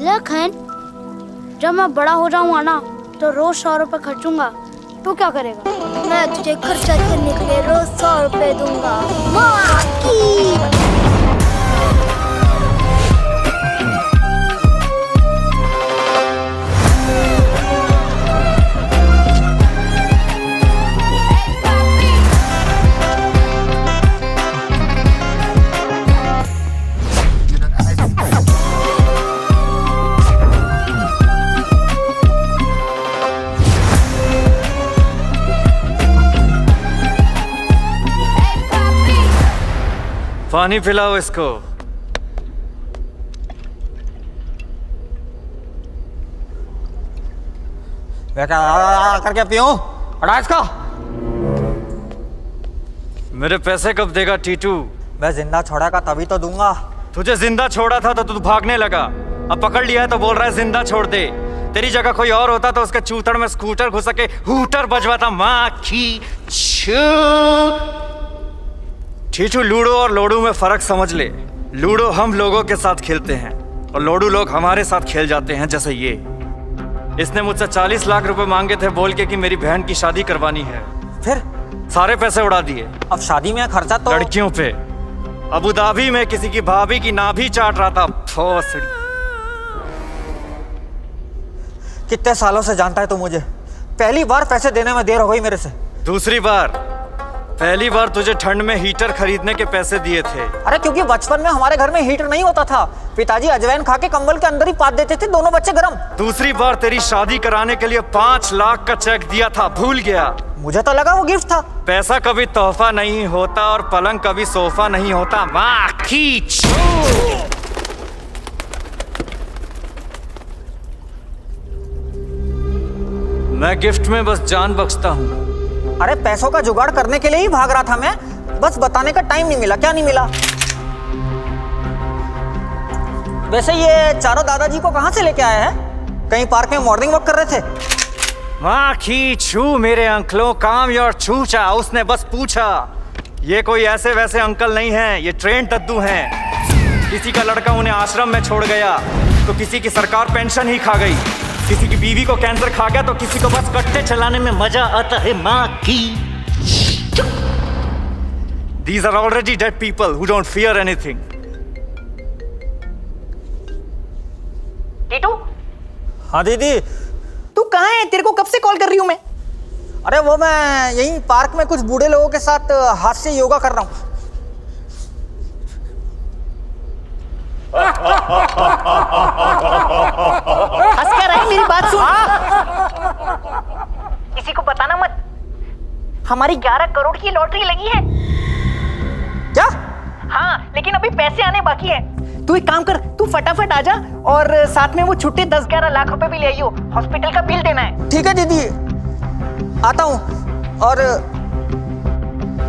लखन, जब मैं बड़ा हो जाऊंगा ना तो रोज 100 रुपए खर्चूंगा। तू क्या करेगा? मैं तुझे खर्चा करने के लिए रोज 100 रुपए दूंगा। माँ की। पानी पिलाओ इसको। मैं क्या करके पीऊं? हटा इसको। मेरे पैसे कब देगा टीटू? मैं जिंदा छोड़ेगा तभी तो दूंगा। तुझे जिंदा छोड़ा था तो तू भागने लगा, अब पकड़ लिया है तो बोल रहा है जिंदा छोड़ दे। तेरी जगह कोई और होता तो उसके चूतड़ में स्कूटर घुस के हूटर बजवाता। माँ की छू। टीटू, लूडो और लोडू में फर्क समझ ले। लूडो हम लोगों के साथ खेलते हैं और लोडू लोग हमारे साथ खेल जाते हैं। जैसे ये, इसने मुझसे 40 लाख रुपए मांगे थे बोल के कि मेरी बहन की शादी करवानी है। फिर सारे पैसे उड़ा दिए। अब शादी में खर्चा तो लड़कियों पे। अबू धाबी में किसी की भाभी की नाभि चाट रहा था। भोसड़ी। कितने सालों से जानता है तू मुझे? पहली बार पैसे देने में देर हो गई मेरे से। दूसरी बार, पहली बार तुझे ठंड में हीटर खरीदने के पैसे दिए थे। अरे क्योंकि बचपन में हमारे घर में हीटर नहीं होता था। पिताजी अजवाइन खा के कंबल के अंदर ही पात देते थे, दोनों बच्चे गरम। दूसरी बार तेरी शादी कराने के लिए 5 लाख का चेक दिया था, भूल गया? मुझे तो लगा वो गिफ्ट था। पैसा कभी तोहफा नहीं होता और पलंग कभी सोफा नहीं होता। माँ की छू। मैं गिफ्ट में बस जान बख्शता हूँ। अरे पैसों का जुगाड़ करने के लिए ही भाग रहा था मैं, बस बताने का टाइम नहीं मिला। क्या नहीं मिला? वैसे ये चारों दादाजी को कहाँ से लेके आए हैं? कहीं पार्क में मॉर्निंग वॉक कर रहे थे? माँ की छू मेरे अंकलों, काम योर छूचा। उसने बस पूछा। ये कोई ऐसे वैसे अंकल नहीं हैं, ये ट्रेन दद्दू हैं। किसी का लड़का उन्हें आश्रम में छोड़ गया तो किसी की सरकार पेंशन ही खा गई। किसी की बीवी को कैंसर खा गया तो किसी को बस कट्टे चलाने में मजा आता है। माँ की। These are already dead people who don't fear anything. Titu. हाँ दीदी। तू कहाँ है? तेरे को कब से कॉल कर रही हूँ मैं। अरे वो मैं यहीं पार्क में कुछ बूढ़े लोगों के साथ हाथ से योगा कर रहा हूँ। हंस क्या रही? मेरी बात सुन। किसी को बताना मत। हमारी 11 करोड़ की लॉटरी लगी है। क्या? हाँ, लेकिन अभी पैसे आने बाकी है। तू एक काम कर, तू फटाफट आ जा और साथ में वो छुट्टे 10-11 लाख रुपए भी ले आइयो। हॉस्पिटल का बिल देना है। ठीक है दीदी, आता हूँ। और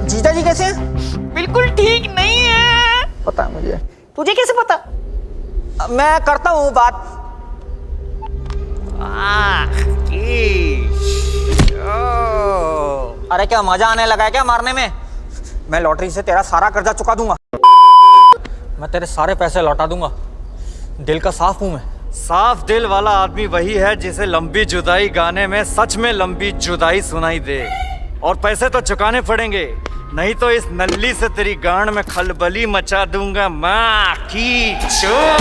जीजा जी कैसे हैं? बिल्कुल ठीक नहीं है। पता है मुझे। तुझे कैसे पता? मैं करता हूँ बात। अरे क्या मजा आने लगा है क्या मारने में? मैं लॉटरी से तेरा सारा कर्जा चुका दूंगा। मैं तेरे सारे पैसे लौटा दूंगा। दिल का साफ हूं मैं। साफ दिल वाला आदमी वही है जिसे लंबी जुदाई गाने में सच में लंबी जुदाई सुनाई दे। और पैसे तो चुकाने पड़ेंगे, नहीं तो इस नल्ली से तेरी गांड में खलबली मचा दूंगा। माँ की चो।